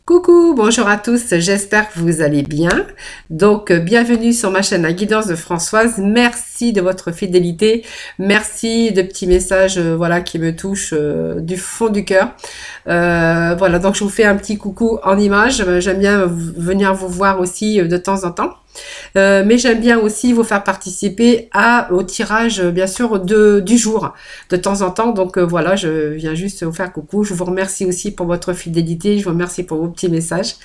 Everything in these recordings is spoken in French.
Coucou, bonjour à tous, j'espère que vous allez bien. Donc, bienvenue sur ma chaîne La Guidance de Françoise. Merci de votre fidélité. Merci de petits messages voilà, qui me touchent du fond du cœur. Voilà, donc je vous fais un petit coucou en image. J'aime bien venir vous voir aussi de temps en temps. Mais j'aime bien aussi vous faire participer au tirage, bien sûr, du jour, de temps en temps. Donc voilà, je viens juste vous faire coucou. Je vous remercie aussi pour votre fidélité. Je vous remercie pour vos petits messages.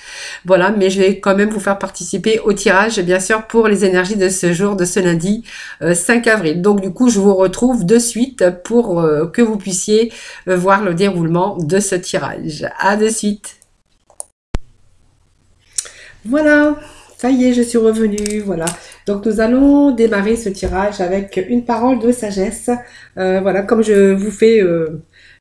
Voilà, mais je vais quand même vous faire participer au tirage, bien sûr, pour les énergies de ce jour, de ce lundi 5 avril. Donc du coup, je vous retrouve de suite pour que vous puissiez voir le déroulement de ce tirage. À de suite. Voilà. Ça y est, je suis revenue, voilà. Donc, nous allons démarrer ce tirage avec une parole de sagesse. Voilà, comme je vous fais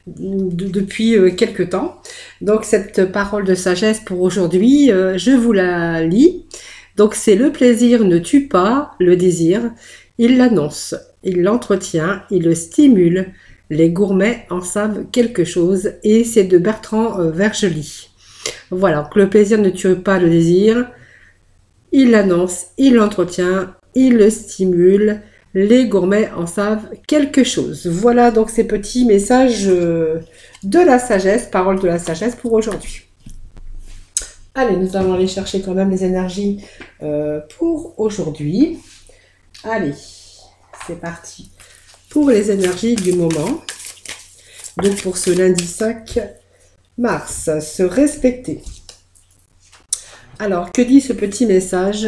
depuis quelques temps. Donc, cette parole de sagesse pour aujourd'hui, je vous la lis. Donc, c'est: le plaisir ne tue pas le désir. Il l'annonce, il l'entretient, il le stimule. Les gourmets en savent quelque chose. Et c'est de Bertrand Vergely. Voilà, que le plaisir ne tue pas le désir. Il l'annonce, il l'entretient, il le stimule. Les gourmets en savent quelque chose. Voilà donc ces petits messages de la sagesse, paroles de la sagesse pour aujourd'hui. Allez, nous allons aller chercher quand même les énergies pour aujourd'hui. Allez, c'est parti pour les énergies du moment. Donc pour ce lundi 5 mars, se respecter. Alors, que dit ce petit message?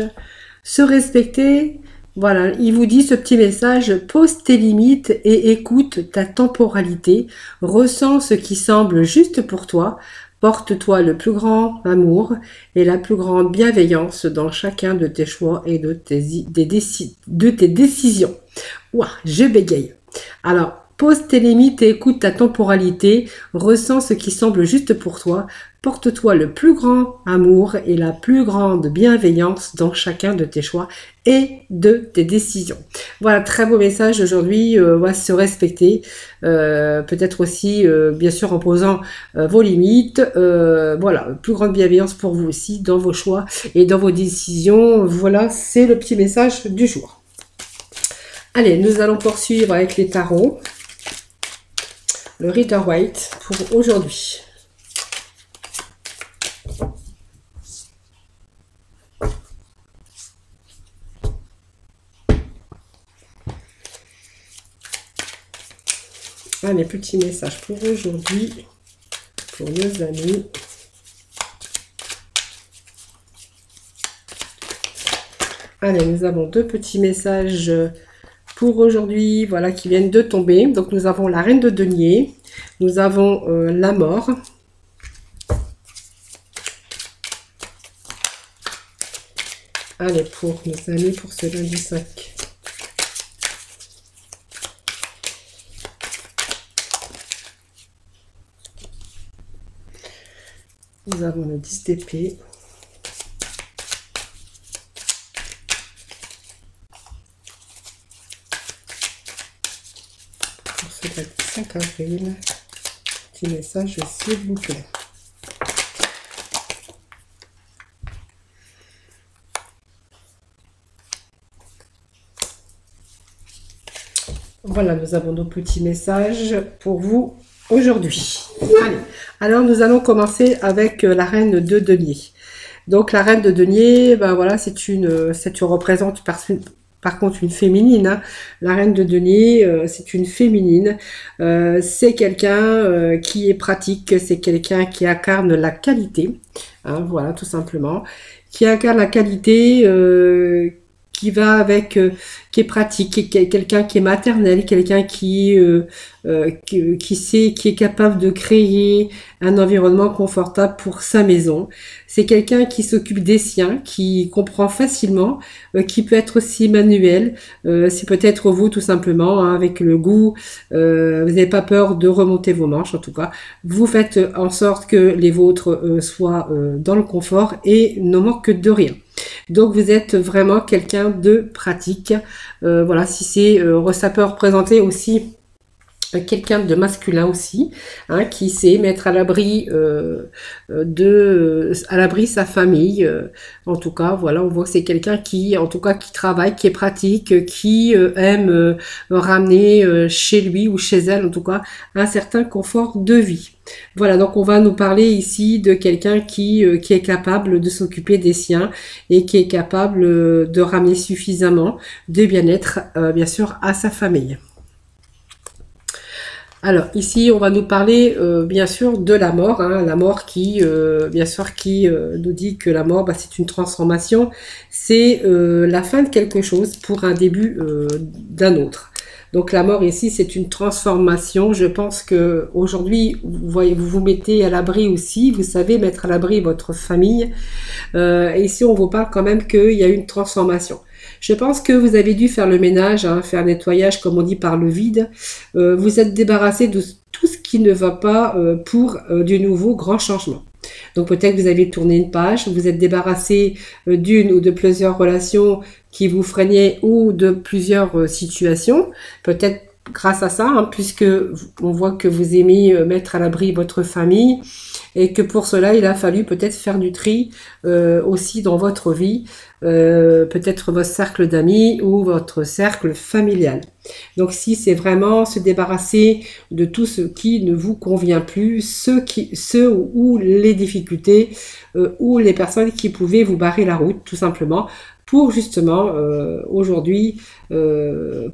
Se respecter, voilà, il vous dit ce petit message: pose tes limites et écoute ta temporalité, ressens ce qui semble juste pour toi, porte-toi le plus grand amour et la plus grande bienveillance dans chacun de tes choix et de tes décisions. Ouah, je bégaye. Alors, pose tes limites et écoute ta temporalité, ressens ce qui semble juste pour toi, porte-toi le plus grand amour et la plus grande bienveillance dans chacun de tes choix et de tes décisions. Voilà, très beau message aujourd'hui, se respecter, peut-être aussi, bien sûr, en posant vos limites, voilà, plus grande bienveillance pour vous aussi dans vos choix et dans vos décisions. Voilà, c'est le petit message du jour. Allez, nous allons poursuivre avec les tarots. Le Rider-Waite pour aujourd'hui. Allez, petit message pour aujourd'hui, pour nos amis. Allez, nous avons deux petits messages pour aujourd'hui, voilà, qui viennent de tomber. Donc, nous avons la Reine de Denier, nous avons la Mort. Allez, pour nos amis, pour ce lundi 5. Nous avons le 10 d'épée. Pour ce lundi 5 avril, petit message s'il vous plaît. Voilà, nous avons nos petits messages pour vous aujourd'hui. Allez, alors nous allons commencer avec la Reine de Denier. Donc la Reine de Denier, ben voilà, ça représente par contre une féminine. Hein. La Reine de Denier, c'est une féminine. C'est quelqu'un qui est pratique, c'est quelqu'un qui incarne la qualité. Hein, voilà, tout simplement. Qui incarne la qualité, qui va avec, qui est pratique, quelqu'un qui est maternel, quelqu'un qui sait, qui est capable de créer un environnement confortable pour sa maison. C'est quelqu'un qui s'occupe des siens, qui comprend facilement, qui peut être aussi manuel. C'est peut-être vous tout simplement, hein, avec le goût. Vous n'avez pas peur de remonter vos manches, en tout cas. Vous faites en sorte que les vôtres soient dans le confort et ne manquent de rien. Donc vous êtes vraiment quelqu'un de pratique. Voilà, si c'est ça peut représenter aussi quelqu'un de masculin aussi, hein, qui sait mettre à l'abri à l'abri sa famille. En tout cas, voilà, on voit que c'est quelqu'un qui, en tout cas, qui travaille, qui est pratique, qui aime ramener chez lui ou chez elle, en tout cas, un certain confort de vie. Voilà, donc on va nous parler ici de quelqu'un qui est capable de s'occuper des siens et qui est capable de ramener suffisamment de bien-être, bien sûr, à sa famille. Alors ici, on va nous parler bien sûr de la mort, hein, la mort qui, bien sûr, qui nous dit que la mort, bah, c'est une transformation, c'est la fin de quelque chose pour un début d'un autre. Donc la mort ici, c'est une transformation. Je pense que aujourd'hui, vous voyez, vous vous mettez à l'abri aussi. Vous savez mettre à l'abri votre famille. Et ici, on vous parle quand même qu'il y a une transformation. Je pense que vous avez dû faire le ménage, hein, faire le nettoyage, comme on dit, par le vide. Vous êtes débarrassé de tout ce qui ne va pas pour du nouveau grand changement. Donc peut-être que vous avez tourné une page, vous êtes débarrassé d'une ou de plusieurs relations qui vous freinaient ou de plusieurs situations. Peut-être grâce à ça, hein, puisque on voit que vous aimez mettre à l'abri votre famille et que pour cela, il a fallu peut-être faire du tri aussi dans votre vie, peut-être votre cercle d'amis ou votre cercle familial. Donc si c'est vraiment se débarrasser de tout ce qui ne vous convient plus, ceux ou les difficultés ou les personnes qui pouvaient vous barrer la route, tout simplement, pour justement aujourd'hui,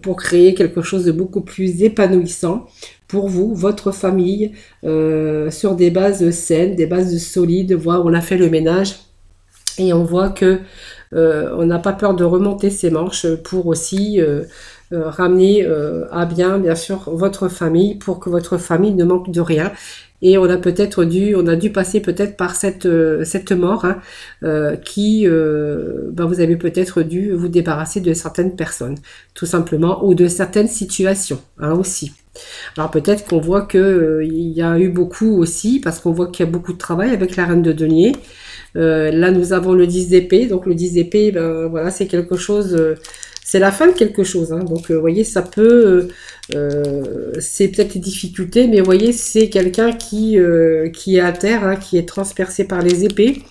pour créer quelque chose de beaucoup plus épanouissant pour vous, votre famille, sur des bases saines, des bases solides. Voilà, on a fait le ménage et on voit que on n'a pas peur de remonter ses manches pour aussi ramener à bien sûr, votre famille, pour que votre famille ne manque de rien. Et on a dû passer peut-être par cette mort, hein, vous avez peut-être dû vous débarrasser de certaines personnes, tout simplement, ou de certaines situations, hein, aussi. Alors peut-être qu'on voit que il y a eu beaucoup aussi, parce qu'on voit qu'il y a beaucoup de travail avec la reine de denier. Là, nous avons le 10 d'épée. Donc le 10 d'épée, ben, voilà, c'est quelque chose... c'est la fin de quelque chose, hein. Donc, vous voyez, ça peut... c'est peut-être les difficultés, mais vous voyez, c'est quelqu'un qui est à terre, hein, qui est transpercé par les épées,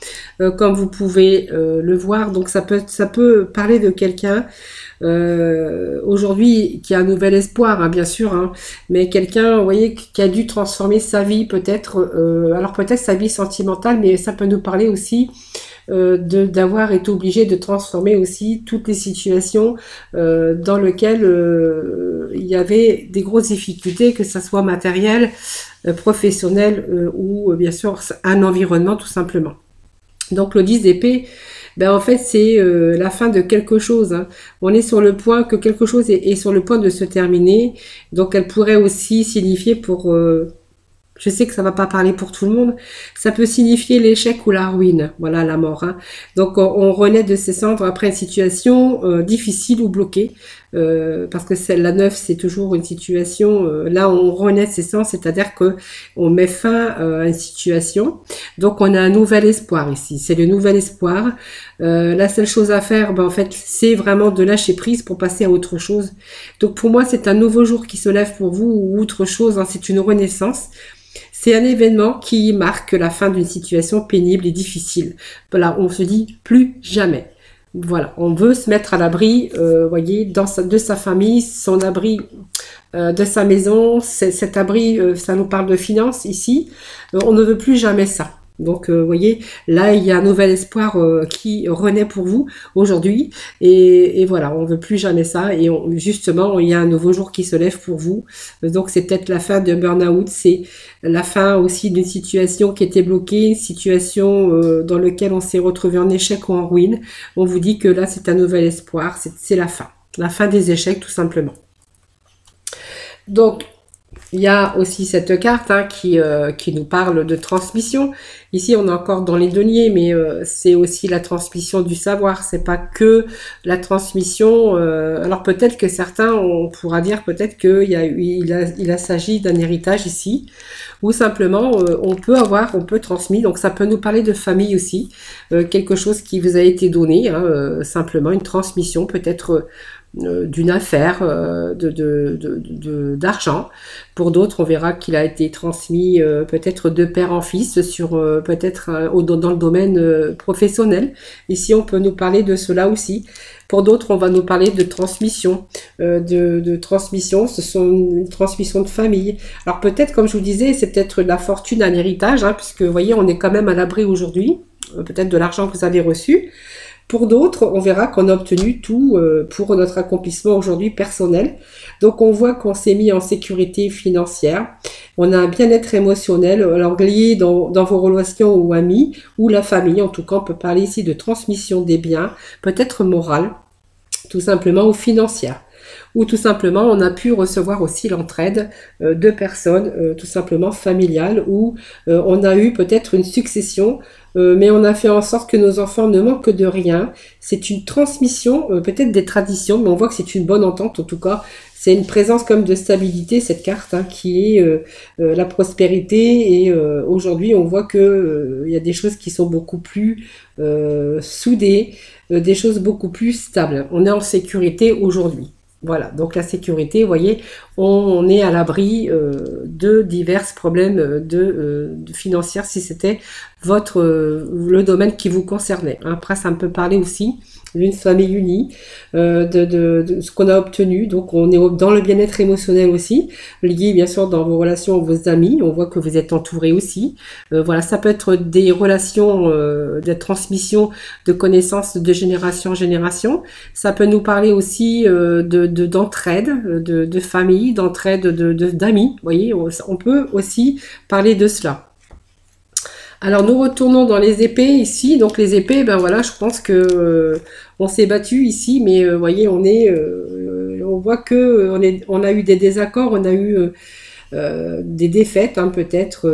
comme vous pouvez le voir. Donc, ça peut parler de quelqu'un aujourd'hui qui a un nouvel espoir, hein, bien sûr, hein, mais quelqu'un, vous voyez, qui a dû transformer sa vie, peut-être, alors peut-être sa vie sentimentale, mais ça peut nous parler aussi d'avoir été obligé de transformer aussi toutes les situations dans lesquelles il y avait des grosses difficultés, que ce soit matériel, professionnel ou bien sûr un environnement tout simplement. Donc le 10 d'épée, ben en fait c'est la fin de quelque chose, hein. On est sur le point que quelque chose est sur le point de se terminer, donc elle pourrait aussi signifier pour... je sais que ça va pas parler pour tout le monde. Ça peut signifier l'échec ou la ruine. Voilà, la mort, hein. Donc, on renaît de ses cendres après une situation difficile ou bloquée. Parce que la 9, c'est toujours une situation... là, on renaît de ses cendres, c'est-à-dire que on met fin à une situation. Donc, on a un nouvel espoir ici. C'est le nouvel espoir. La seule chose à faire, ben, en fait, c'est vraiment de lâcher prise pour passer à autre chose. Donc, pour moi, c'est un nouveau jour qui se lève pour vous ou autre chose, hein. C'est une renaissance. C'est un événement qui marque la fin d'une situation pénible et difficile. Voilà, on se dit plus jamais. Voilà, on veut se mettre à l'abri, voyez, de sa famille, son abri de sa maison. Cet abri, ça nous parle de finances ici. On ne veut plus jamais ça. Donc, vous voyez, là, il y a un nouvel espoir qui renaît pour vous aujourd'hui. Et voilà, on ne veut plus jamais ça. Et justement, il y a un nouveau jour qui se lève pour vous. Donc, c'est peut-être la fin de burn-out. C'est la fin aussi d'une situation qui était bloquée, une situation dans laquelle on s'est retrouvé en échec ou en ruine. On vous dit que là, c'est un nouvel espoir. C'est la fin. La fin des échecs, tout simplement. Donc, il y a aussi cette carte, hein, qui nous parle de transmission. Ici, on est encore dans les deniers, mais c'est aussi la transmission du savoir. C'est pas que la transmission. Alors peut-être que certains, on pourra dire peut-être qu'il a s'agit d'un héritage ici, ou simplement on peut transmettre. Donc ça peut nous parler de famille aussi, quelque chose qui vous a été donné, hein, simplement une transmission, peut-être d'une affaire d'argent. Pour d'autres, on verra qu'il a été transmis peut-être de père en fils sur peut-être dans le domaine professionnel. Ici, on peut nous parler de cela aussi. Pour d'autres, on va nous parler de transmission, de transmission. Ce sont une transmission de famille. Alors peut-être, comme je vous disais, c'est peut-être de la fortune, un héritage, hein, puisque vous voyez, on est quand même à l'abri aujourd'hui, peut-être de l'argent que vous avez reçu. Pour d'autres, on verra qu'on a obtenu tout pour notre accomplissement aujourd'hui personnel. Donc on voit qu'on s'est mis en sécurité financière, on a un bien-être émotionnel, alors lié dans vos relations ou amis, ou la famille. En tout cas, on peut parler ici de transmission des biens, peut-être morale, tout simplement, ou financière. Ou tout simplement, on a pu recevoir aussi l'entraide de personnes, tout simplement familiales, où on a eu peut-être une succession, mais on a fait en sorte que nos enfants ne manquent de rien. C'est une transmission, peut-être des traditions, mais on voit que c'est une bonne entente, en tout cas. C'est une présence comme de stabilité, cette carte, hein, qui est la prospérité. Et aujourd'hui, on voit que il y a des choses qui sont beaucoup plus soudées, des choses beaucoup plus stables. On est en sécurité aujourd'hui. Voilà, donc la sécurité, vous voyez, on est à l'abri de divers problèmes de financiers si c'était le domaine qui vous concernait. Après, ça peut parler aussi d'une famille unie, de ce qu'on a obtenu. Donc, on est dans le bien-être émotionnel aussi, lié bien sûr dans vos relations avec vos amis. On voit que vous êtes entouré aussi. Voilà, ça peut être des relations de transmission de connaissances de génération en génération. Ça peut nous parler aussi d'entraide, de famille, d'entraide d'amis. Vous voyez, on peut aussi parler de cela. Alors nous retournons dans les épées ici. Donc les épées, ben voilà, je pense que on s'est battu ici, mais vous voyez, on voit que on a eu des désaccords, on a eu des défaites, hein, peut-être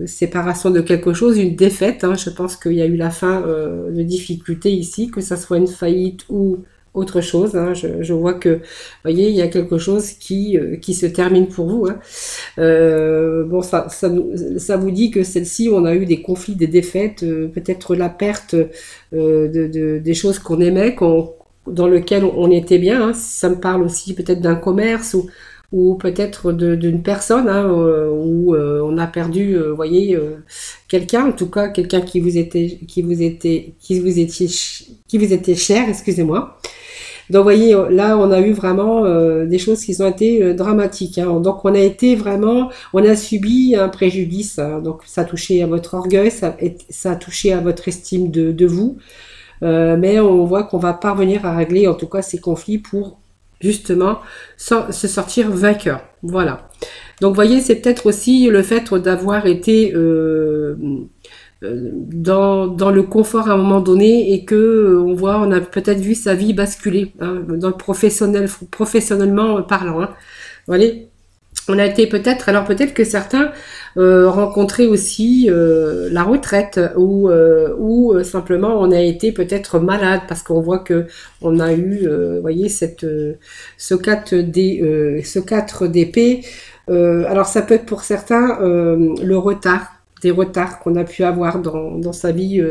séparation de quelque chose, une défaite. Hein, je pense qu'il y a eu la fin de difficultés ici, que ça soit une faillite ou autre chose. Hein, je vois que, vous voyez, il y a quelque chose qui se termine pour vous. Hein. Bon, ça vous dit que celle-ci, on a eu des conflits, des défaites, peut-être la perte des choses qu'on aimait, dans lesquelles on était bien. Hein. Ça me parle aussi peut-être d'un commerce ou peut-être d'une personne, hein, où on a perdu, vous voyez, quelqu'un, en tout cas quelqu'un qui vous était cher, excusez-moi. Donc, vous voyez, là, on a eu vraiment des choses qui ont été dramatiques. Hein. Donc, on a subi un préjudice. Hein. Donc, ça a touché à votre orgueil, ça a touché à votre estime de vous. Mais on voit qu'on va parvenir à régler, en tout cas, ces conflits pour justement se sortir vainqueur. Voilà. Donc, vous voyez, c'est peut-être aussi le fait d'avoir été dans le confort à un moment donné et que on a peut-être vu sa vie basculer, hein, dans le professionnellement parlant. Hein. Voilà. On a été peut-être que certains rencontraient aussi la retraite ou simplement on a été peut-être malade parce qu'on voit que on a eu, voyez, ce 4 d'épée. Alors ça peut être pour certains le retard. Des retards qu'on a pu avoir dans sa vie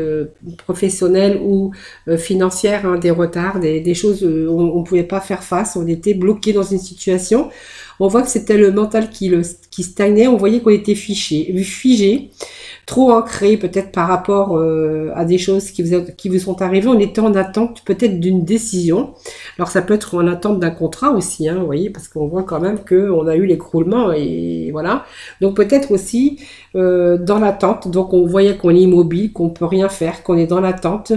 professionnelle ou financière, hein, des retards, des choses où on ne pouvait pas faire face, on était bloqué dans une situation. On voit que c'était le mental qui stagnait, on voyait qu'on était figé, trop ancré peut-être par rapport à des choses qui vous sont arrivées. On était en attente peut-être d'une décision. Alors ça peut être en attente d'un contrat aussi, hein, vous voyez, parce qu'on voit quand même qu'on a eu l'écroulement et voilà. Donc peut-être aussi dans l'attente, donc on voyait qu'on est immobile, qu'on peut rien faire, qu'on est dans l'attente.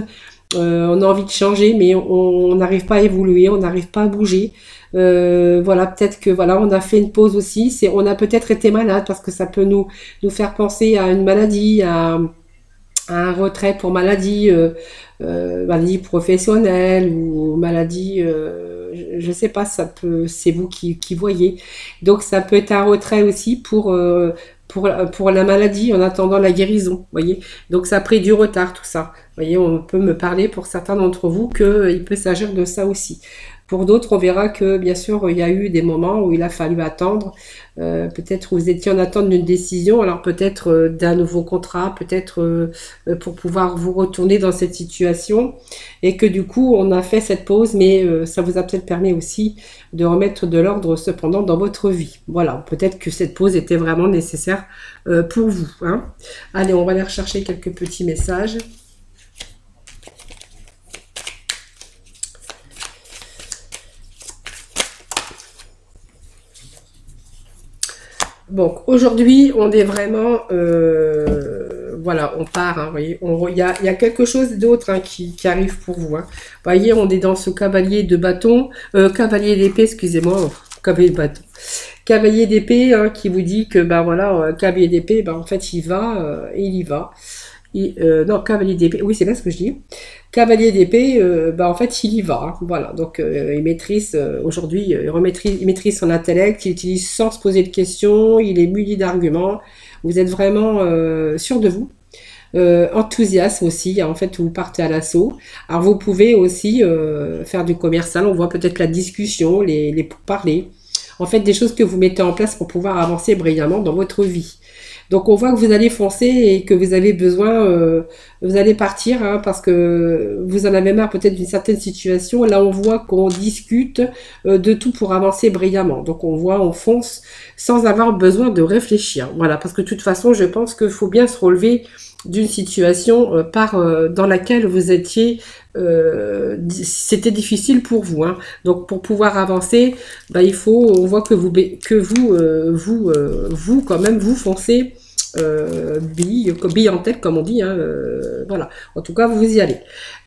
On a envie de changer, mais on n'arrive pas à évoluer, on n'arrive pas à bouger. Voilà, peut-être que voilà, on a fait une pause aussi. On a peut-être été malade parce que ça peut nous faire penser à une maladie, à un retrait pour maladie, maladie professionnelle ou maladie, je sais pas, c'est vous qui voyez. Donc ça peut être un retrait aussi pour la maladie en attendant la guérison, voyez. Donc ça a pris du retard tout ça. Voyez, on peut me parler pour certains d'entre vous qu'il peut s'agir de ça aussi. Pour d'autres, on verra que bien sûr, il y a eu des moments où il a fallu attendre. Peut-être vous étiez en attente d'une décision, alors peut-être d'un nouveau contrat, peut-être pour pouvoir vous retourner dans cette situation. Et que du coup, on a fait cette pause, mais ça vous a peut-être permis aussi de remettre de l'ordre cependant dans votre vie. Voilà, peut-être que cette pause était vraiment nécessaire pour vous, hein. Allez, on va aller rechercher quelques petits messages. Donc aujourd'hui, on est vraiment, voilà, on part, hein, voyez, il y a quelque chose d'autre hein, qui arrive pour vous. Hein. Voyez, on est dans ce cavalier de bâton, cavalier d'épée, excusez-moi, cavalier de bâton, cavalier d'épée hein, qui vous dit que, ben voilà, cavalier d'épée, ben en fait, il y va. Non, cavalier d'épée, oui, c'est bien ce que je dis. Cavalier d'épée, bah, en fait, il y va. Hein, voilà, donc il maîtrise aujourd'hui, il maîtrise son intellect, il utilise sans se poser de questions, il est muni d'arguments. Vous êtes vraiment sûr de vous. Enthousiasme aussi, hein, en fait, vous partez à l'assaut. Alors, vous pouvez aussi faire du commercial, on voit peut-être la discussion, les pourparlers. En fait, des choses que vous mettez en place pour pouvoir avancer brillamment dans votre vie. Donc on voit que vous allez foncer et que vous avez besoin, vous allez partir hein, parce que vous en avez marre peut-être d'une certaine situation. Là on voit qu'on discute de tout pour avancer brillamment. Donc on voit, on fonce sans avoir besoin de réfléchir. Voilà, parce que de toute façon je pense qu'il faut bien se relever d'une situation dans laquelle vous étiez, c'était difficile pour vous. Hein. Donc pour pouvoir avancer, bah, on voit que vous quand même vous foncez bille en tête comme on dit. Hein, voilà. En tout cas vous y allez.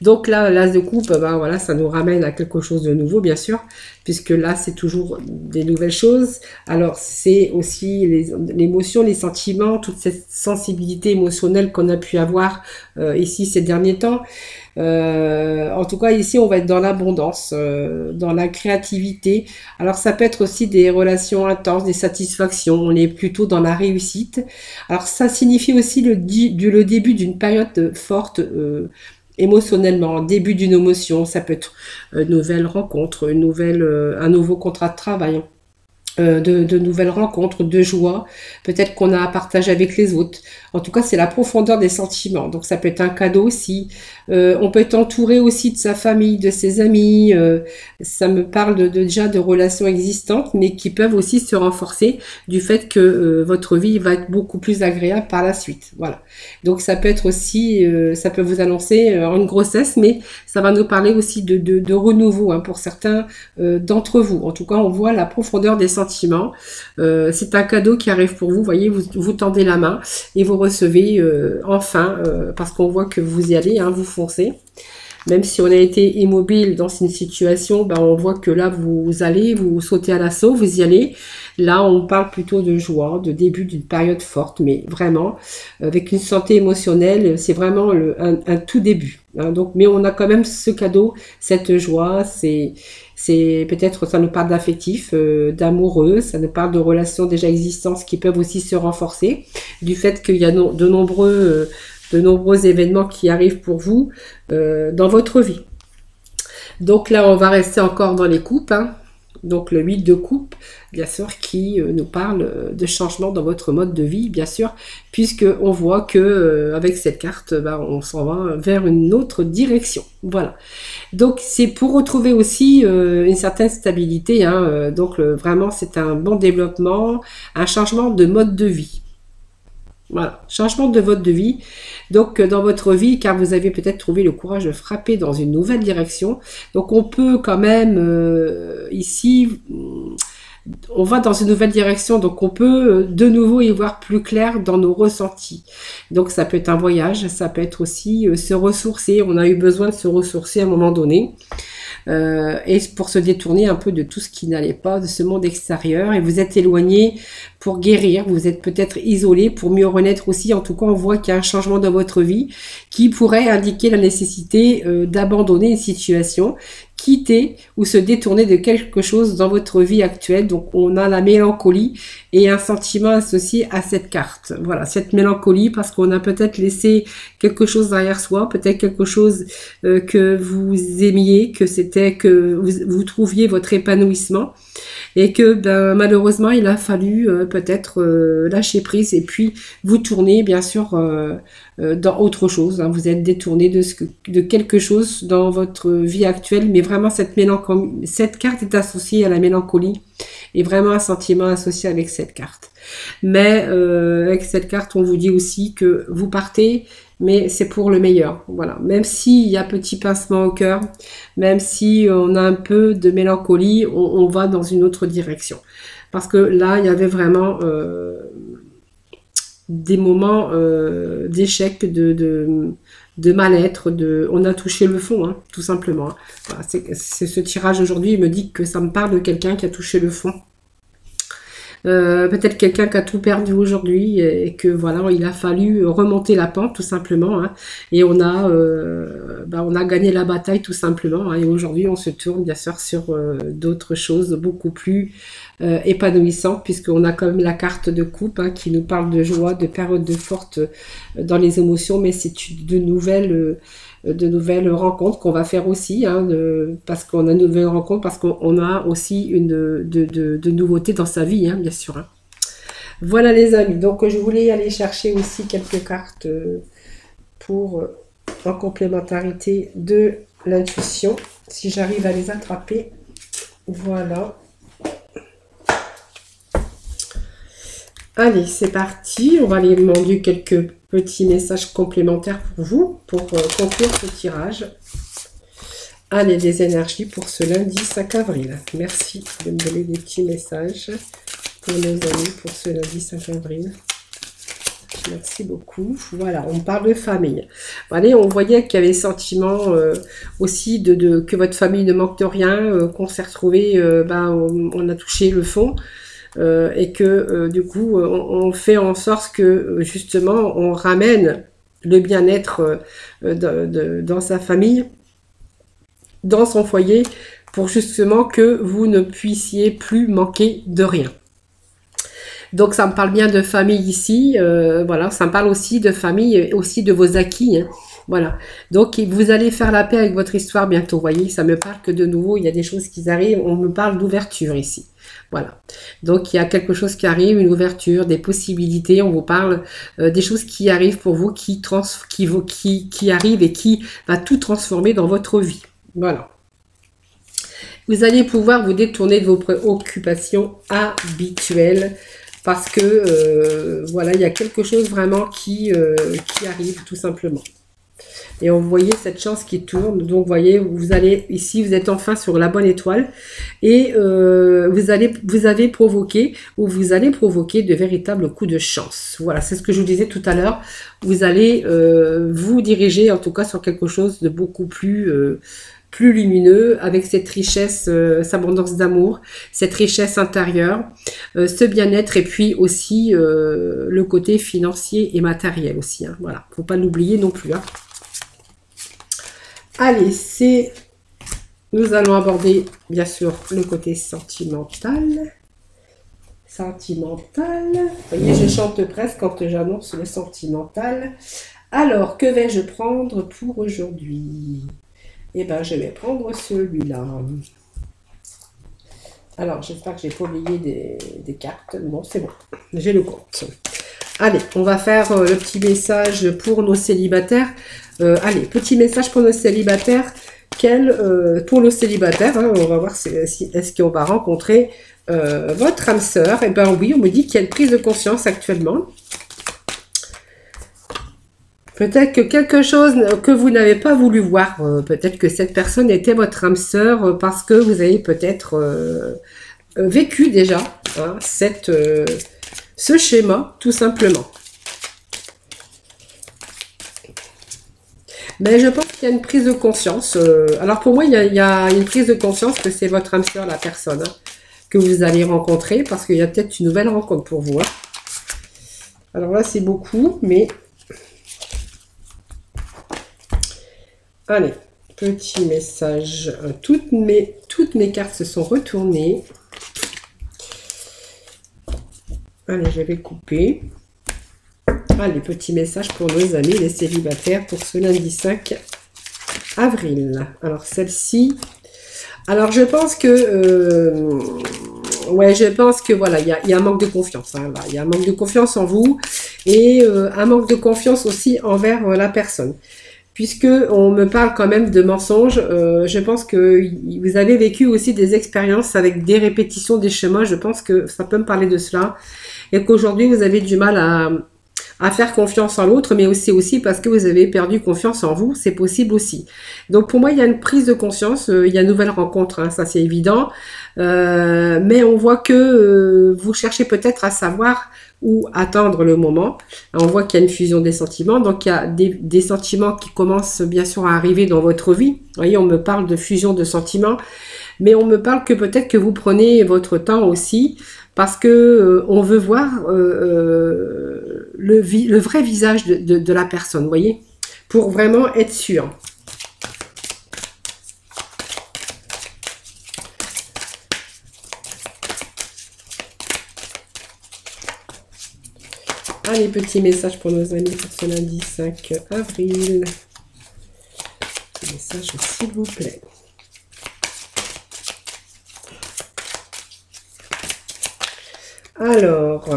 Donc là l'as de coupe, bah, voilà, ça nous ramène à quelque chose de nouveau bien sûr, puisque là c'est toujours des nouvelles choses. Alors c'est aussi l'émotion, les sentiments, toute cette sensibilité émotionnelle qu'on a pu avoir ici ces derniers temps. En tout cas ici on va être dans l'abondance, dans la créativité. Alors ça peut être aussi des relations intenses, des satisfactions, on est plutôt dans la réussite. Alors ça signifie aussi le début d'une période forte émotionnellement, début d'une émotion. Ça peut être une nouvelle rencontre, un nouveau contrat de travail, de nouvelles rencontres, de joie, peut-être qu'on a à partager avec les autres. En tout cas, c'est la profondeur des sentiments. Donc, ça peut être un cadeau aussi. On peut être entouré aussi de sa famille, de ses amis. Ça me parle déjà de relations existantes, mais qui peuvent aussi se renforcer du fait que votre vie va être beaucoup plus agréable par la suite. Voilà. Donc, ça peut être aussi, ça peut vous annoncer une grossesse, mais ça va nous parler aussi de renouveau hein, pour certains d'entre vous. En tout cas, on voit la profondeur des sentiments. C'est un cadeau qui arrive pour vous. Vous voyez, vous tendez la main et vous recevez enfin, parce qu'on voit que vous y allez, hein, vous foncez. Même si on a été immobile dans une situation, ben on voit que là, vous allez, vous sautez à l'assaut, vous y allez. Là, on parle plutôt de joie, de début d'une période forte, mais vraiment, avec une santé émotionnelle, c'est vraiment un tout début. Hein. Donc, mais on a quand même ce cadeau, cette joie, c'est peut-être, ça nous parle d'affectif, d'amoureux, ça nous parle de relations déjà existantes qui peuvent aussi se renforcer, du fait qu'il y a de nombreux événements qui arrivent pour vous dans votre vie. Donc là, on va rester encore dans les coupes. Hein. Donc le 8 de coupe, bien sûr, qui nous parle de changement dans votre mode de vie, bien sûr, puisque on voit que avec cette carte, bah, on s'en va vers une autre direction. Voilà. Donc c'est pour retrouver aussi une certaine stabilité. Hein, donc vraiment, c'est un bon développement, un changement de mode de vie. Voilà, changement de mode de vie. Donc dans votre vie, car vous avez peut-être trouvé le courage de frapper dans une nouvelle direction. Donc on peut quand même ici, on va dans une nouvelle direction. Donc on peut de nouveau y voir plus clair dans nos ressentis. Donc ça peut être un voyage, ça peut être aussi se ressourcer. On a eu besoin de se ressourcer à un moment donné. Et pour se détourner un peu de tout ce qui n'allait pas, de ce monde extérieur, et vous êtes éloigné pour guérir, vous êtes peut-être isolé pour mieux renaître aussi. En tout cas, on voit qu'il y a un changement dans votre vie qui pourrait indiquer la nécessité d'abandonner une situation quitter ou se détourner de quelque chose dans votre vie actuelle. Donc on a la mélancolie et un sentiment associé à cette carte. Voilà, cette mélancolie parce qu'on a peut-être laissé quelque chose derrière soi, peut-être quelque chose que vous aimiez, que c'était que vous trouviez votre épanouissement et que ben, malheureusement il a fallu peut-être lâcher prise et puis vous tourner bien sûr dans autre chose. Hein. Vous êtes détourné de quelque chose dans votre vie actuelle, mais vraiment cette mélancolie, cette carte est associée à la mélancolie et vraiment un sentiment associé avec cette carte. Mais avec cette carte, on vous dit aussi que vous partez, mais c'est pour le meilleur. Voilà. Même s'il y a petit pincement au cœur, même si on a un peu de mélancolie, on va dans une autre direction. Parce que là, il y avait vraiment des moments d'échec, de mal-être, on a touché le fond, hein, tout simplement. Hein. Voilà, c'est ce tirage aujourd'hui, il me dit que ça me parle de quelqu'un qui a touché le fond. Peut-être quelqu'un qui a tout perdu aujourd'hui et que voilà, il a fallu remonter la pente tout simplement, hein, et on a gagné la bataille tout simplement, hein, et aujourd'hui on se tourne bien sûr sur d'autres choses beaucoup plus épanouissantes puisqu'on a quand même la carte de coupe hein, qui nous parle de joie, de période de forte dans les émotions, mais c'est de nouvelles rencontres qu'on va faire aussi, hein, parce qu'on a de nouvelles rencontres, parce qu'on a aussi de nouveautés dans sa vie, hein, bien sûr. Hein. Voilà les amis, donc je voulais aller chercher aussi quelques cartes pour en complémentarité de l'intuition, si j'arrive à les attraper. Voilà. Allez, c'est parti, on va aller demander quelques petits messages complémentaires pour vous, pour conclure ce tirage. Allez, les énergies pour ce lundi 5 avril. Merci de me donner des petits messages pour nos amis pour ce lundi 5 avril. Merci beaucoup. Voilà, on parle de famille. Allez, on voyait qu'il y avait le sentiment aussi que votre famille ne manque de rien, qu'on s'est retrouvé, on a touché le fond. Et que du coup on fait en sorte que justement on ramène le bien-être dans sa famille, dans son foyer, pour justement que vous ne puissiez plus manquer de rien. Donc ça me parle bien de famille ici, voilà, ça me parle aussi de famille et aussi de vos acquis, hein. Voilà, donc vous allez faire la paix avec votre histoire bientôt, vous voyez, ça me parle que de nouveau, il y a des choses qui arrivent, on me parle d'ouverture ici. Voilà, donc il y a quelque chose qui arrive, une ouverture, des possibilités, on vous parle des choses qui arrivent pour vous, qui arrivent et qui va tout transformer dans votre vie. Voilà. Vous allez pouvoir vous détourner de vos préoccupations habituelles parce que voilà, il y a quelque chose vraiment qui arrive tout simplement. Et on voyait cette chance qui tourne, donc vous voyez, vous allez ici, vous êtes enfin sur la bonne étoile et vous allez provoquer de véritables coups de chance. Voilà, c'est ce que je vous disais tout à l'heure. Vous allez vous diriger en tout cas sur quelque chose de beaucoup plus lumineux, avec cette richesse, cette abondance d'amour, cette richesse intérieure, ce bien-être et puis aussi le côté financier et matériel aussi. Hein. Voilà, faut pas l'oublier non plus. Hein. Allez, nous allons aborder bien sûr le côté sentimental. Sentimental. Vous voyez, je chante presque quand j'annonce le sentimental. Alors, que vais-je prendre pour aujourd'hui? Eh bien, je vais prendre celui-là. Alors, j'espère que j'ai pas oublié des cartes. Bon, c'est bon. J'ai le compte. Allez, on va faire le petit message pour nos célibataires. Allez, petit message pour nos célibataires. Pour nos célibataires, hein, on va voir est-ce qu'on va rencontrer votre âme sœur. Eh bien oui, on me dit qu'il y a une prise de conscience actuellement. Peut-être que quelque chose que vous n'avez pas voulu voir, peut-être que cette personne était votre âme sœur parce que vous avez peut-être vécu déjà hein, ce schéma, tout simplement. Mais je pense qu'il y a une prise de conscience. Alors pour moi, il y a une prise de conscience que c'est votre âme sœur, la personne hein, que vous allez rencontrer, parce qu'il y a peut-être une nouvelle rencontre pour vous. Hein. Alors là, c'est beaucoup, mais... Allez, petit message. Toutes mes cartes se sont retournées. Allez, je vais couper. Allez, petit message pour nos amis, les célibataires, pour ce lundi 5 avril. Alors, celle-ci... Alors, je pense que... ouais, je pense que, voilà, il y a un manque de confiance. Hein, il y a un manque de confiance en vous et un manque de confiance aussi envers la personne. Puisque on me parle quand même de mensonges, je pense que vous avez vécu aussi des expériences avec des répétitions des chemins. Je pense que ça peut me parler de cela. Et qu'aujourd'hui, vous avez du mal à faire confiance en l'autre, mais aussi parce que vous avez perdu confiance en vous, c'est possible aussi. Donc pour moi, il y a une prise de conscience, il y a une nouvelle rencontre, hein, ça c'est évident, mais on voit que vous cherchez peut-être à savoir où attendre le moment. On voit qu'il y a une fusion des sentiments, donc il y a des sentiments qui commencent bien sûr à arriver dans votre vie. Vous voyez, on me parle de fusion de sentiments, mais on me parle que peut-être que vous prenez votre temps aussi, parce que on veut voir le vrai visage de la personne, vous voyez, pour vraiment être sûr. Allez, petit message pour nos amis pour ce lundi 5 avril. Petit message, s'il vous plaît. Alors,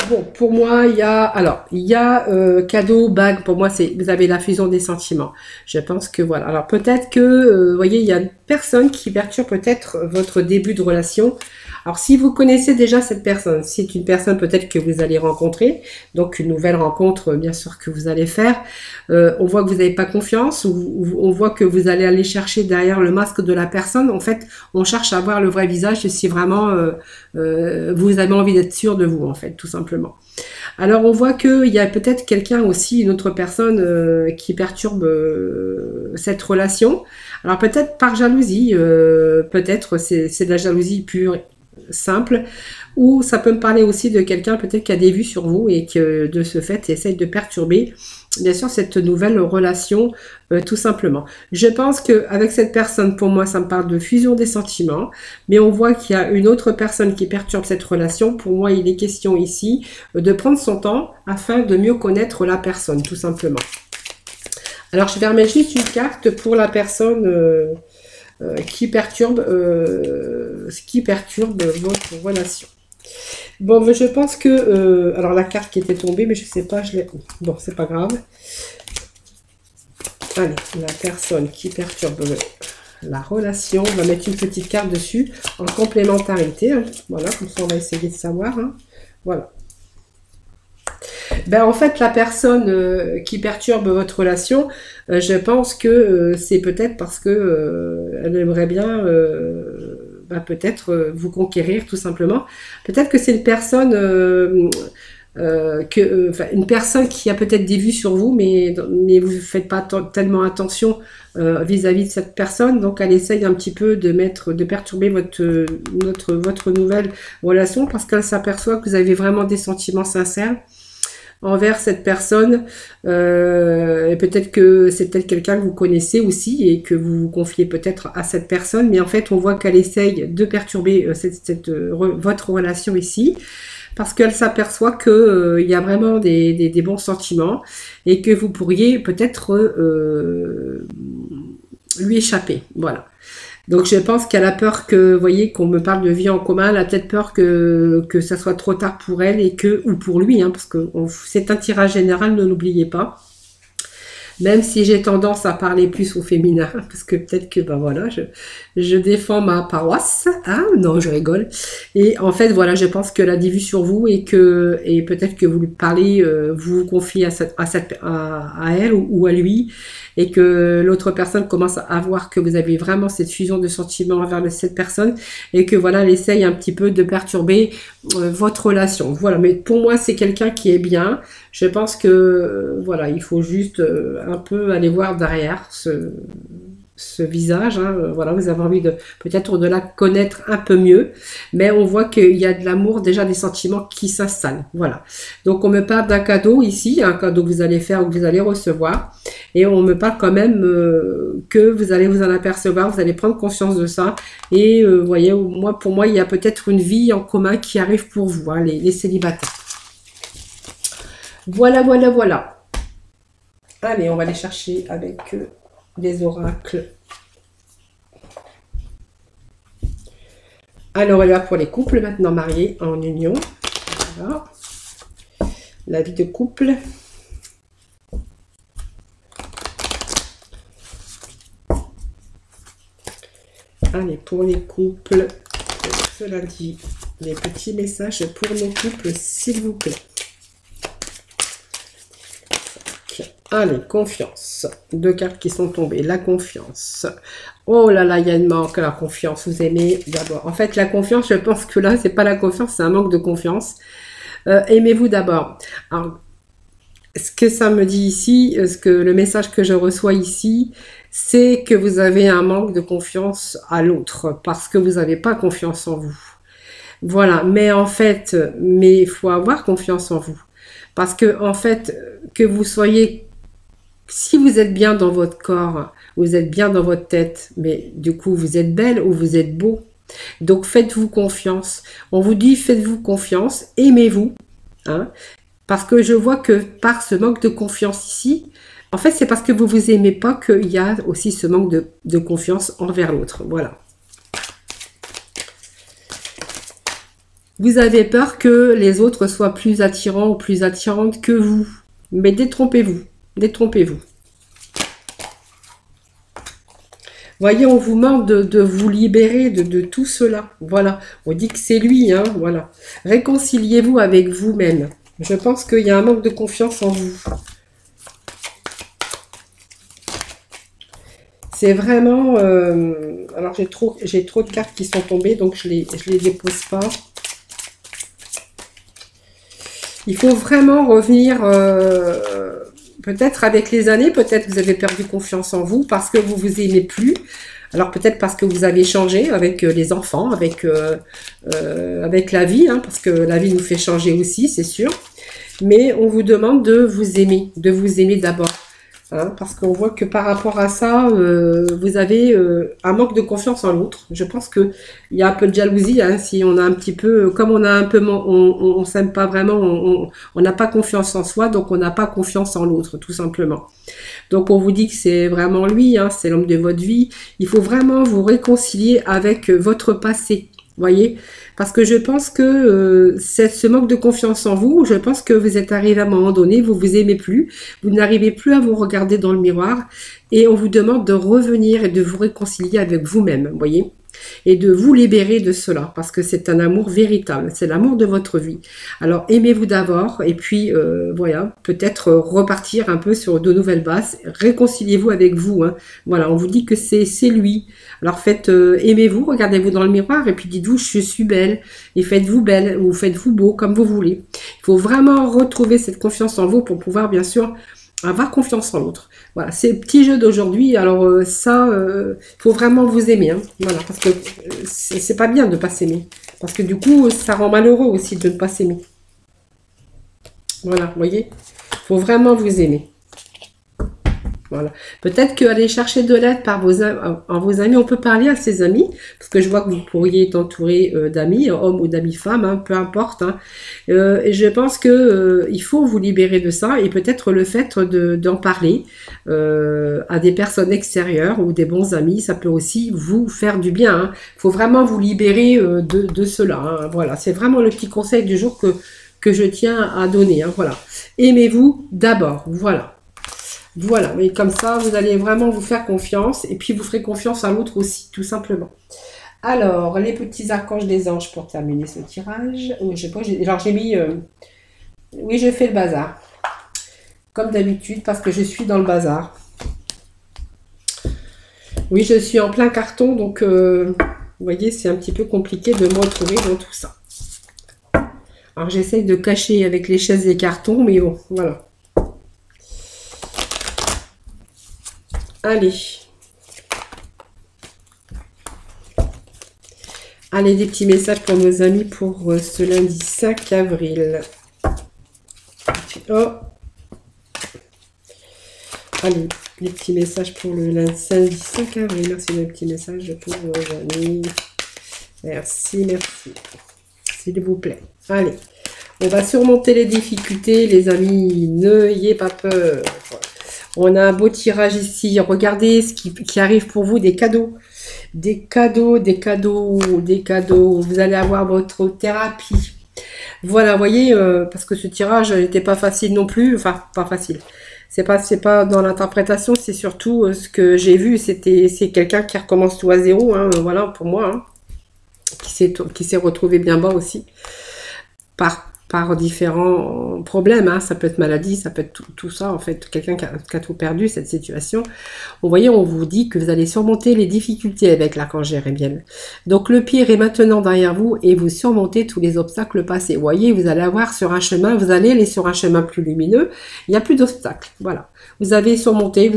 bon, pour moi, il y a cadeau, bague, pour moi, c'est, vous avez la fusion des sentiments. Je pense que voilà. Alors, peut-être que, vous voyez, il y a une personne qui perturbe peut-être votre début de relation. Alors, si vous connaissez déjà cette personne, c'est une personne peut-être que vous allez rencontrer, donc une nouvelle rencontre, bien sûr, que vous allez faire. On voit que vous n'avez pas confiance, ou on voit que vous allez aller chercher derrière le masque de la personne. En fait, on cherche à voir le vrai visage si vraiment vous avez envie d'être sûr de vous, en fait, tout simplement. Alors, on voit qu'il y a peut-être quelqu'un aussi, une autre personne qui perturbe cette relation. Alors, peut-être par jalousie, peut-être c'est de la jalousie pure, simple, ou ça peut me parler aussi de quelqu'un peut-être qui a des vues sur vous et que de ce fait essaye de perturber bien sûr cette nouvelle relation tout simplement. Je pense que avec cette personne, pour moi ça me parle de fusion des sentiments, mais on voit qu'il y a une autre personne qui perturbe cette relation. Pour moi il est question ici de prendre son temps afin de mieux connaître la personne tout simplement. Alors je vais remettre juste une carte pour la personne qui perturbe votre relation. Bon, je pense que... alors, la carte qui était tombée, mais je sais pas, je l'ai... Bon, c'est pas grave. Allez, la personne qui perturbe la relation, on va mettre une petite carte dessus, en complémentarité. Hein. Voilà, comme ça, on va essayer de savoir. Hein. Voilà. Ben, en fait, la personne qui perturbe votre relation, je pense que c'est peut-être parce que elle aimerait bien ben, peut-être vous conquérir tout simplement. Peut-être que c'est une personne une personne qui a peut-être des vues sur vous, mais vous ne faites pas tellement attention vis-à-vis de cette personne, donc elle essaye un petit peu de perturber votre nouvelle relation parce qu'elle s'aperçoit que vous avez vraiment des sentiments sincères envers cette personne, et peut-être que c'est peut-être quelqu'un que vous connaissez aussi et que vous vous confiez peut-être à cette personne, mais en fait on voit qu'elle essaye de perturber votre relation ici, parce qu'elle s'aperçoit que il y a vraiment des bons sentiments et que vous pourriez peut-être lui échapper, voilà. Donc je pense qu'elle a peur que, vous voyez, qu'on me parle de vie en commun, elle a peut-être peur que ça soit trop tard pour elle ou pour lui, hein, parce que c'est un tirage général, ne l'oubliez pas. Même si j'ai tendance à parler plus au féminin, parce que peut-être que, ben voilà, je défends ma paroisse. Ah, non, je rigole. Et en fait, voilà, je pense qu'elle a des vues sur vous et peut-être que vous lui parlez, vous vous confiez à elle ou à lui, et que l'autre personne commence à voir que vous avez vraiment cette fusion de sentiments envers cette personne, et que voilà, elle essaye un petit peu de perturber votre relation. Voilà, mais pour moi, c'est quelqu'un qui est bien. Je pense que, voilà, il faut juste un peu aller voir derrière ce visage, hein, voilà, vous avez envie de peut-être de la connaître un peu mieux, mais on voit qu'il y a de l'amour, déjà des sentiments qui s'installent, voilà. Donc on me parle d'un cadeau ici, un cadeau que vous allez faire ou que vous allez recevoir, et on me parle quand même que vous allez vous en apercevoir, vous allez prendre conscience de ça, et vous voyez, moi, pour moi, il y a peut-être une vie en commun qui arrive pour vous, hein, les célibataires. Voilà, voilà, voilà. Allez, on va aller chercher avec des oracles. Alors, là pour les couples maintenant mariés en union. Voilà. La vie de couple. Allez, pour les couples, cela dit, les petits messages pour nos couples, s'il vous plaît. Allez, confiance. Deux cartes qui sont tombées. La confiance. Oh là là, il y a une manque à la confiance. Vous aimez d'abord. En fait, la confiance, je pense que là, c'est pas la confiance, c'est un manque de confiance. Aimez-vous d'abord. Alors, ce que ça me dit ici, ce que le message que je reçois ici, c'est que vous avez un manque de confiance à l'autre parce que vous n'avez pas confiance en vous. Voilà. Mais en fait, il faut avoir confiance en vous. Parce que, en fait, que vous soyez... Si vous êtes bien dans votre corps, vous êtes bien dans votre tête, mais du coup, vous êtes belle ou vous êtes beau. Donc, faites-vous confiance. On vous dit, faites-vous confiance, aimez-vous. Hein, parce que je vois que par ce manque de confiance ici, en fait, c'est parce que vous vous aimez pas qu'il y a aussi ce manque de confiance envers l'autre. Voilà. Vous avez peur que les autres soient plus attirants ou plus attirantes que vous. Mais détrompez-vous. Détrompez-vous. Voyez, on vous demande de vous libérer de tout cela. Voilà. On dit que c'est lui, hein. Voilà. Réconciliez-vous avec vous-même. Je pense qu'il y a un manque de confiance en vous. C'est vraiment... alors, j'ai trop de cartes qui sont tombées, donc je les dépose pas. Il faut vraiment revenir... peut-être avec les années, peut-être vous avez perdu confiance en vous parce que vous vous aimez plus. Alors peut-être parce que vous avez changé avec les enfants, avec la vie, hein, parce que la vie nous fait changer aussi, c'est sûr. Mais on vous demande de vous aimer d'abord. Hein, parce qu'on voit que par rapport à ça, vous avez un manque de confiance en l'autre. Je pense que il y a un peu de jalousie, hein, si on a un petit peu, comme on a un peu, on s'aime pas vraiment, on n'a pas confiance en soi, donc on n'a pas confiance en l'autre, tout simplement. Donc on vous dit que c'est vraiment lui, hein, c'est l'homme de votre vie. Il faut vraiment vous réconcilier avec votre passé. Voyez, parce que je pense que c'est ce manque de confiance en vous, je pense que vous êtes arrivé à un moment donné, vous vous aimez plus, vous n'arrivez plus à vous regarder dans le miroir et on vous demande de revenir et de vous réconcilier avec vous-même, voyez, et de vous libérer de cela parce que c'est un amour véritable, c'est l'amour de votre vie. Alors aimez-vous d'abord et puis voilà, peut-être repartir un peu sur de nouvelles bases, réconciliez-vous avec vous, hein. Voilà, on vous dit que c'est lui. Alors faites, aimez-vous, regardez-vous dans le miroir et puis dites-vous je suis belle et faites-vous belle ou faites-vous beau comme vous voulez. Il faut vraiment retrouver cette confiance en vous pour pouvoir bien sûr avoir confiance en l'autre. Voilà, c'est le petit jeu d'aujourd'hui. Alors ça, faut vraiment vous aimer, hein. Voilà, parce que c'est pas bien de pas s'aimer, parce que du coup, ça rend malheureux aussi de ne pas s'aimer. Voilà, vous voyez, faut vraiment vous aimer. Voilà. Peut-être qu'aller chercher de l'aide par vos amis, on peut parler à ses amis, parce que je vois que vous pourriez être entouré d'amis, hommes ou d'amis femmes, hein, peu importe. Hein. Et je pense que il faut vous libérer de ça, et peut-être le fait d'en parler à des personnes extérieures ou des bons amis, ça peut aussi vous faire du bien. Hein. Il faut vraiment vous libérer de cela. Hein. Voilà, c'est vraiment le petit conseil du jour que je tiens à donner. Hein. Voilà. Aimez-vous d'abord. Voilà. Voilà, mais comme ça, vous allez vraiment vous faire confiance et puis vous ferez confiance à l'autre aussi, tout simplement. Alors, les petits archanges des anges pour terminer ce tirage. Oui, je sais pas, alors j'ai mis... oui, je fais le bazar. Comme d'habitude, parce que je suis dans le bazar. Oui, je suis en plein carton, donc vous voyez, c'est un petit peu compliqué de me retrouver dans tout ça. Alors, j'essaye de cacher avec les chaises et les cartons, mais bon, voilà. Allez, Allez, des petits messages pour nos amis pour ce lundi 5 avril. Oh. Allez, les petits messages pour le lundi 5 avril. Merci les petits messages pour nos amis. Merci, merci. S'il vous plaît. Allez, on va surmonter les difficultés, les amis. N'ayez pas peur. On a un beau tirage ici. Regardez ce qui arrive pour vous, des cadeaux. Des cadeaux, des cadeaux, des cadeaux. Vous allez avoir votre thérapie. Voilà, vous voyez, parce que ce tirage n'était pas facile non plus. Enfin, pas facile. C'est pas dans l'interprétation, c'est surtout ce que j'ai vu. C'est quelqu'un qui recommence tout à zéro. Hein, voilà, pour moi. Hein, qui s'est retrouvé bien bas aussi. Par différents problèmes, hein. Ça peut être maladie, ça peut être tout ça, en fait, quelqu'un qui a tout perdu, cette situation. Vous voyez, on vous dit que vous allez surmonter les difficultés avec l'archange Jérémiel. Donc le pire est maintenant derrière vous et vous surmontez tous les obstacles passés. Vous voyez, vous allez avoir sur un chemin, vous allez aller sur un chemin plus lumineux, il n'y a plus d'obstacles, voilà. Vous allez surmonter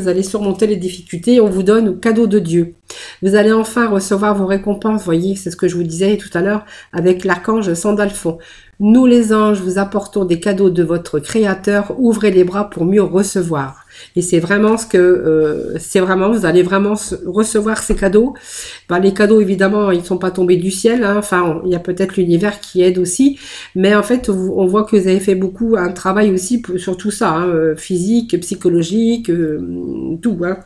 les difficultés, on vous donne au cadeau de Dieu. Vous allez enfin recevoir vos récompenses, vous voyez, c'est ce que je vous disais tout à l'heure avec l'archange Sandalphon. Nous les anges vous apportons des cadeaux de votre créateur, ouvrez les bras pour mieux recevoir. Et c'est vraiment vous allez vraiment recevoir ces cadeaux. Ben, les cadeaux évidemment ils ne sont pas tombés du ciel, hein. Enfin il y a peut-être l'univers qui aide aussi, mais en fait on voit que vous avez fait un travail aussi sur tout ça, hein, physique, psychologique, tout. Hein.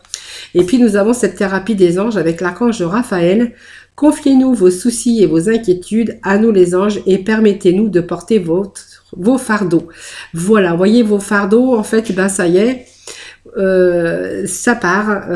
Et puis nous avons cette thérapie des anges avec l'archange Raphaël. Confiez-nous vos soucis et vos inquiétudes à nous les anges et permettez-nous de porter vos fardeaux. Voilà, voyez vos fardeaux, en fait, ben ça y est, ça part.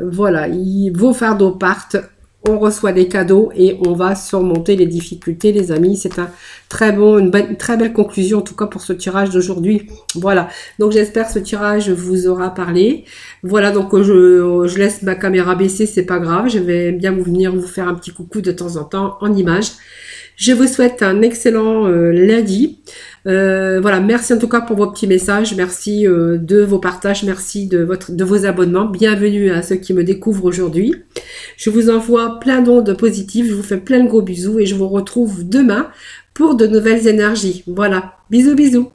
Voilà, vos fardeaux partent, on reçoit des cadeaux et on va surmonter les difficultés, les amis. C'est une très belle conclusion, en tout cas pour ce tirage d'aujourd'hui. Voilà, donc j'espère que ce tirage vous aura parlé. Voilà, donc je laisse ma caméra baissée, c'est pas grave. Je vais bien venir vous faire un petit coucou de temps en temps en image. Je vous souhaite un excellent lundi. Voilà, merci en tout cas pour vos petits messages, merci de vos partages, merci de vos abonnements. Bienvenue à ceux qui me découvrent aujourd'hui. Je vous envoie plein d'ondes positives, je vous fais plein de gros bisous et je vous retrouve demain pour de nouvelles énergies. Voilà, bisous bisous.